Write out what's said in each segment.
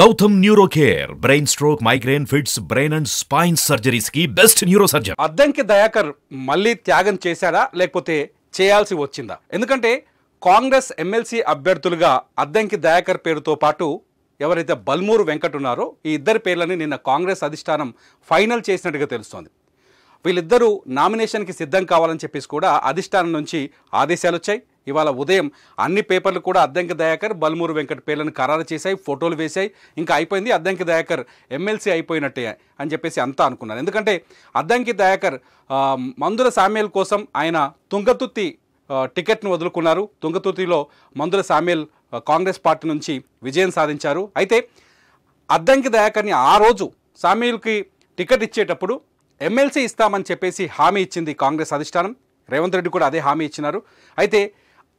Gautam neuro care brain stroke migraine fits brain and spine surgeries కి best neuro surgeon. Addanki Dayakar మళ్ళీ త్యాగం చేశాడా లేకపోతే చేయాల్సి వచ్చిందా? ఎందుకంటే కాంగ్రెస్ ఎమ్మెల్సీ అభ్యర్థులుగా అద్దంకి దయాకర్ పేరుతో పాటు ఎవరైతే బల్మూరు వెంకట్ ఉన్నారో ఈ ఇద్దరి పేర్లని నిన్న కాంగ్రెస్ అధిష్టానం ఫైనల్ చేసినట్టుగా తెలుస్తోంది. వీళ్ళిద్దరూ నామినేషన్కి సిద్ధం కావాలని చెప్పేసి కూడా అధిష్టానం నుంచి ఆదేశాలు వచ్చాయి. ఇవాళ ఉదయం అన్ని పేపర్లు కూడా అద్దంకి దయాకర్ బల్మూరు వెంకట్ పేర్లను ఖరారు చేశాయి, ఫోటోలు వేశాయి. ఇంకా అయిపోయింది, అద్దంకి దయాకర్ ఎమ్మెల్సీ అయిపోయినట్టే అని చెప్పేసి అంతా అనుకున్నారు. ఎందుకంటే అద్దంకి దయాకర్ మందుల సామ్యాల్ కోసం ఆయన తుంగతుర్తి టికెట్ను వదులుకున్నారు. తుంగతుర్తిలో మందుల సామ్యాల్ కాంగ్రెస్ పార్టీ నుంచి విజయం సాధించారు. అయితే అద్దంకి దయాకర్ని ఆ రోజు సామ్యాల్కి టికెట్ ఇచ్చేటప్పుడు ఎమ్మెల్సీ ఇస్తామని చెప్పేసి హామీ ఇచ్చింది కాంగ్రెస్ అధిష్టానం. రేవంత్ రెడ్డి కూడా అదే హామీ ఇచ్చినారు. అయితే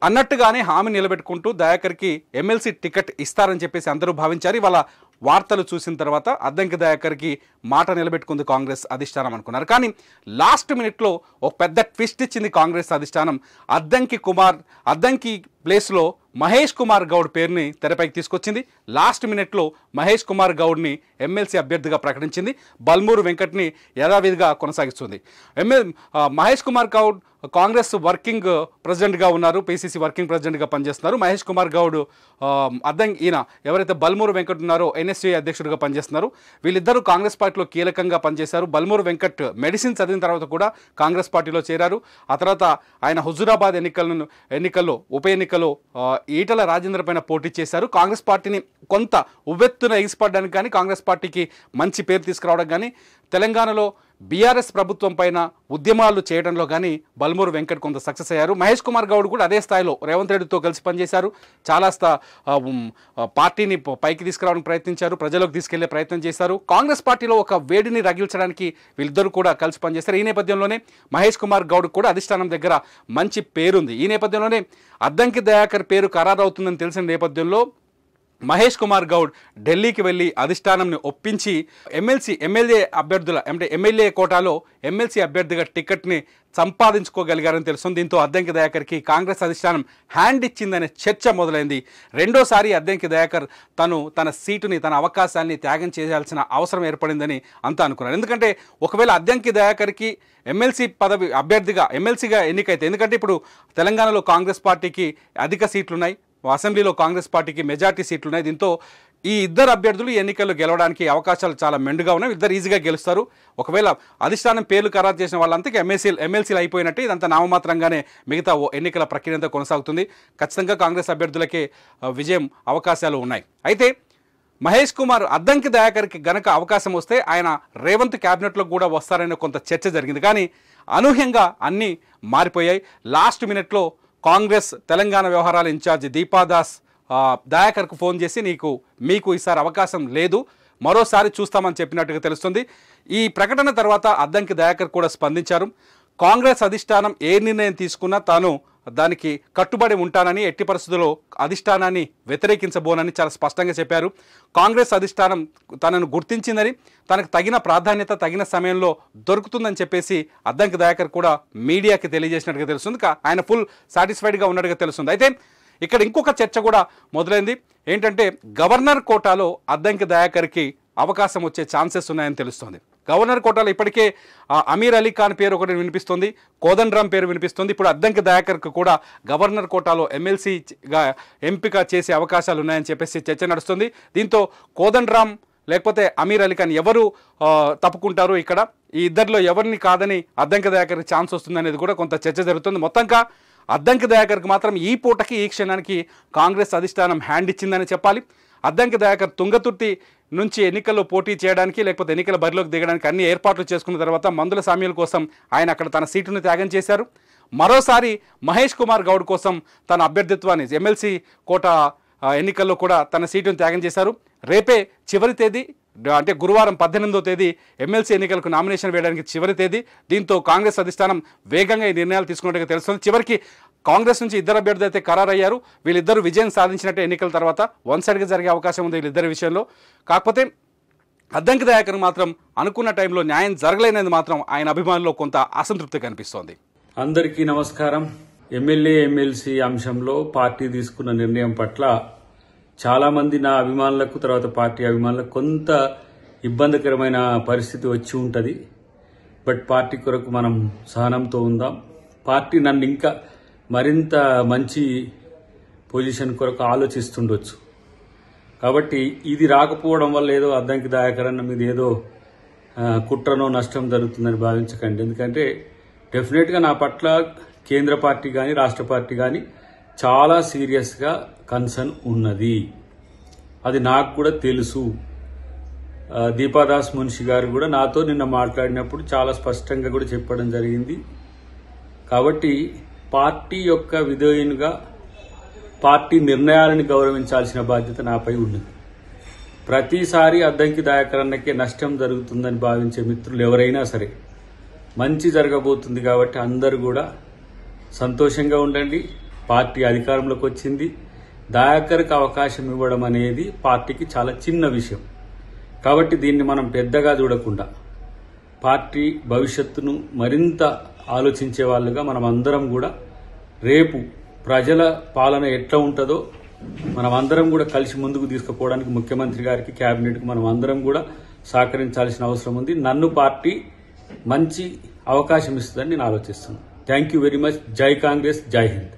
అన్నట్టుగానే హామీ నిలబెట్టుకుంటూ దయాకర్కి ఎమ్మెల్సీ టికెట్ ఇస్తారని చెప్పేసి అందరూ భావించారు. ఇవాళ వార్తలు చూసిన తర్వాత అద్దంకి దయాకర్కి మాట నిలబెట్టుకుంది కాంగ్రెస్ అధిష్టానం అనుకున్నారు. కానీ లాస్ట్ మినిట్లో ఒక పెద్ద ట్విస్ట్ ఇచ్చింది కాంగ్రెస్ అధిష్టానం. అద్దంకి ప్లేస్లో మహేష్ కుమార్ గౌడ్ పేరుని తెరపైకి తీసుకొచ్చింది. లాస్ట్ మినిట్లో మహేష్ కుమార్ గౌడ్ని ఎమ్మెల్సీ అభ్యర్థిగా ప్రకటించింది. బల్మూరు వెంకట్ని యథావిధిగా కొనసాగిస్తుంది. మహేష్ కుమార్ గౌడ్ కాంగ్రెస్ వర్కింగ్ ప్రెసిడెంట్గా ఉన్నారు, పిసిసి వర్కింగ్ ప్రెసిడెంట్గా పనిచేస్తున్నారు. మహేష్ కుమార్ గౌడ్ ఈయన ఎవరైతే బల్మూరు వెంకట్ ఉన్నారో ఎన్ఎస్యూ అధ్యక్షుడిగా పనిచేస్తున్నారు. వీళ్ళిద్దరూ కాంగ్రెస్ పార్టీలో కీలకంగా పనిచేశారు. బల్మూరు వెంకట్ మెడిసిన్ చదివిన తర్వాత కూడా కాంగ్రెస్ పార్టీలో చేరారు. ఆ తర్వాత ఆయన హుజూరాబాద్ ఎన్నికల్లో ఉప ఎన్నికల్లో ఈటల రాజేంద్ర పైన పోటీ చేశారు. కాంగ్రెస్ పార్టీని కొంత ఉవ్వెత్తున ఎగిసిపడడానికి కానీ కాంగ్రెస్ పార్టీకి మంచి పేరు తీసుకురావడం కానీ తెలంగాణలో బీఆర్ఎస్ ప్రభుత్వం పైన ఉద్యమాలు చేయడంలో కానీ బల్మూరు వెంకట్ కొంత సక్సెస్ అయ్యారు. మహేష్ కుమార్ గౌడ్ కూడా అదే స్థాయిలో రేవంత్ రెడ్డితో కలిసి పనిచేశారు. చాలా పార్టీని పైకి తీసుకురావడానికి ప్రయత్నించారు, ప్రజలకు తీసుకెళ్లే ప్రయత్నం చేశారు. కాంగ్రెస్ పార్టీలో ఒక వేడిని రగిల్చడానికి వీళ్ళిద్దరూ కూడా కలిసి పనిచేశారు. ఈ నేపథ్యంలోనే మహేష్ కుమార్ గౌడ్ కూడా అధిష్టానం దగ్గర మంచి పేరుంది. ఈ నేపథ్యంలోనే అద్దంకి దయాకర్ పేరు ఖరారవుతుందని తెలిసిన నేపథ్యంలో మహేష్ కుమార్ గౌడ్ ఢిల్లీకి వెళ్ళి అధిష్టానంని ఒప్పించి ఎమ్మెల్యే కోటాలో ఎమ్మెల్సీ అభ్యర్థిగా టికెట్ని సంపాదించుకోగలిగారని తెలుస్తుంది. దీంతో అద్దంకి దయాకర్కి కాంగ్రెస్ అధిష్టానం హ్యాండ్ ఇచ్చిందనే చర్చ మొదలైంది. రెండోసారి అద్దంకి దయాకర్ తన సీటుని తన అవకాశాన్ని త్యాగం చేయాల్సిన అవసరం ఏర్పడిందని అంతా అనుకున్నారు. ఎందుకంటే ఒకవేళ అద్దంకి దయాకర్కి ఎమ్మెల్సీ పదవి అభ్యర్థిగా ఎమ్మెల్సీగా ఎన్నికైతే, ఎందుకంటే ఇప్పుడు తెలంగాణలో కాంగ్రెస్ పార్టీకి అధిక సీట్లున్నాయి, అసెంబ్లీలో కాంగ్రెస్ పార్టీకి మెజార్టీ సీట్లు ఉన్నాయి. దీంతో ఈ ఇద్దరు అభ్యర్థులు ఎన్నికల్లో గెలవడానికి అవకాశాలు చాలా మెండుగా ఉన్నాయి. ఇద్దరు ఈజీగా గెలుస్తారు. ఒకవేళ అధిష్టానం పేర్లు ఖరారు చేసిన వాళ్ళంతా ఎమ్మెల్సీలు అయిపోయినట్టు ఇదంతా నామమాత్రంగానే మిగతా ఎన్నికల ప్రక్రియ అంతా కొనసాగుతుంది. ఖచ్చితంగా కాంగ్రెస్ అభ్యర్థులకే విజయం అవకాశాలు ఉన్నాయి. అయితే మహేష్ కుమార్ అద్దంకి దయాకర్కి గనక అవకాశం వస్తే ఆయన రేవంత్ క్యాబినెట్లో కూడా వస్తారనే కొంత చర్చ జరిగింది. కానీ అనూహ్యంగా అన్నీ మారిపోయాయి. లాస్ట్ మినిట్లో కాంగ్రెస్ తెలంగాణ వ్యవహారాల ఇన్ఛార్జి దీపాదాస్ దయాకర్కు ఫోన్ చేసి మీకు ఈసారి అవకాశం లేదు, మరోసారి చూస్తామని చెప్పినట్టుగా తెలుస్తుంది. ఈ ప్రకటన తర్వాత అద్దంకి దయాకర్ కూడా స్పందించారు. కాంగ్రెస్ అధిష్టానం ఏ నిర్ణయం తీసుకున్నా తాను దానికి కట్టుబడి ఉంటానని, ఎట్టి పరిస్థితుల్లో అధిష్టానాన్ని వ్యతిరేకించబోనని చాలా స్పష్టంగా చెప్పారు. కాంగ్రెస్ అధిష్టానం తనను గుర్తించిందని, తనకు తగిన ప్రాధాన్యత తగిన సమయంలో దొరుకుతుందని చెప్పేసి అద్దంకి దయాకర్ కూడా మీడియాకి తెలియజేసినట్టుగా తెలుస్తుంది. ఆయన ఫుల్ సాటిస్ఫైడ్గా ఉన్నట్టుగా తెలుస్తుంది. అయితే ఇక్కడ ఇంకొక చర్చ కూడా మొదలైంది. ఏంటంటే గవర్నర్ కోటాలో అద్దంకి దయాకర్కి అవకాశం వచ్చే ఛాన్సెస్ ఉన్నాయని తెలుస్తుంది. గవర్నర్ కోటాలో ఇప్పటికే అమీర్ అలీ ఖాన్ పేరు ఒకటి వినిపిస్తుంది, కోదండరాం పేరు వినిపిస్తుంది. ఇప్పుడు అద్దంకి దయాకర్కు కూడా గవర్నర్ కోటాలో ఎమ్మెల్సీగా ఎంపిక చేసే అవకాశాలు ఉన్నాయని చెప్పేసి చర్చ నడుస్తుంది. దీంతో కోదండరాం లేకపోతే అమీర్ అలీ ఖాన్ ఎవరు తప్పుకుంటారు, ఇక్కడ ఈ ఇద్దరిలో ఎవరిని కాదని అద్దంకి దయాకర్కి ఛాన్స్ వస్తుందనేది కూడా కొంత చర్చ జరుగుతుంది. మొత్తంగా అద్దంకి దయాకర్కి మాత్రం ఈ పూటకి ఈ క్షణానికి కాంగ్రెస్ అధిష్టానం హ్యాండ్ ఇచ్చిందని చెప్పాలి. అద్దంకి దయాకర్ తుంగతుర్తి నుంచి ఎన్నికల్లో పోటీ చేయడానికి లేకపోతే ఎన్నికల బరిలోకి దిగడానికి అన్ని ఏర్పాట్లు చేసుకున్న తర్వాత మందుల సామ్యాల కోసం ఆయన అక్కడ తన సీటును త్యాగం చేశారు. మరోసారి మహేష్ కుమార్ గౌడ్ కోసం తన అభ్యర్థిత్వాన్ని ఎమ్మెల్సీ కోట ఎన్నికల్లో కూడా తన సీటును త్యాగం చేశారు. రేపే చివరి తేదీ, అంటే గురువారం 18వ తేదీ ఎమ్మెల్సీ ఎన్నికలకు నామినేషన్ వేయడానికి చివరి తేదీ. దీంతో కాంగ్రెస్ అధిష్టానం వేగంగా ఈ నిర్ణయాలు తీసుకున్నట్టుగా తెలుస్తుంది. చివరికి కాంగ్రెస్ నుంచి ఇద్దరు అభ్యర్థులు అయితే ఖరారయ్యారు. వీళ్ళిద్దరూ విజయం సాధించినట్టు ఎన్నికల తర్వాత వన్ సైడ్గా జరిగే అవకాశం ఉంది వీళ్ళిద్దరి విషయంలో. కాకపోతే అద్దంకి దయాకర్ మాత్రం అనుకున్న టైంలో న్యాయం జరగలేనిది మాత్రం ఆయన అభిమానుల్లో కొంత అసంతృప్తి కనిపిస్తోంది. అందరికీ నమస్కారం. ఎమ్మెల్యే ఎమ్మెల్సీ అంశంలో పార్టీ తీసుకున్న నిర్ణయం పట్ల చాలామంది నా అభిమానులకు తర్వాత పార్టీ అభిమానులకు కొంత ఇబ్బందికరమైన పరిస్థితి వచ్చి ఉంటుంది. బట్ పార్టీ కొరకు మనం సహనంతో ఉందాం. పార్టీ నన్ను ఇంకా మరింత మంచి పొజిషన్ కొరకు ఆలోచిస్తుండొచ్చు. కాబట్టి ఇది రాకపోవడం వల్ల ఏదో అద్దంకి దయాకర్ అన్న మీద ఏదో కుట్రనో నష్టం జరుగుతుందని భావించకండి. ఎందుకంటే డెఫినెట్గా నా పట్ల కేంద్ర పార్టీ కానీ రాష్ట్ర పార్టీ కానీ చాలా సీరియస్గా కన్సర్న్ ఉన్నది. అది నాకు కూడా తెలుసు. దీపాదాస్ మున్షి గారు కూడా నాతో నిన్న మాట్లాడినప్పుడు చాలా స్పష్టంగా కూడా చెప్పడం జరిగింది. కాబట్టి పార్టీ యొక్క విధేయునిగా పార్టీ నిర్ణయాలను గౌరవించాల్సిన బాధ్యత నాపై ఉన్నది. ప్రతిసారి అద్దంకి దయాకర్ అన్నకే నష్టం జరుగుతుందని భావించే మిత్రులు ఎవరైనా సరే మంచి జరగబోతుంది కాబట్టి అందరూ కూడా సంతోషంగా ఉండండి. పార్టీ అధికారంలోకి వచ్చింది. దయాకర్కి అవకాశం ఇవ్వడం అనేది పార్టీకి చాలా చిన్న విషయం. కాబట్టి దీన్ని మనం పెద్దగా చూడకుండా పార్టీ భవిష్యత్తును మరింత ఆలోచించే వాళ్ళుగా మనం అందరం కూడా రేపు ప్రజల పాలన ఎట్లా ఉంటుందో మనం అందరం కూడా కలిసి ముందుకు తీసుకుపోవడానికి ముఖ్యమంత్రి గారికి కేబినెట్కి మనం అందరం కూడా సహకరించాల్సిన అవసరం ఉంది. నన్ను పార్టీ మంచి అవకాశం ఇస్తుందని నేను ఆలోచిస్తున్నాను. Thank you very much. జై కాంగ్రెస్, జై హింద్.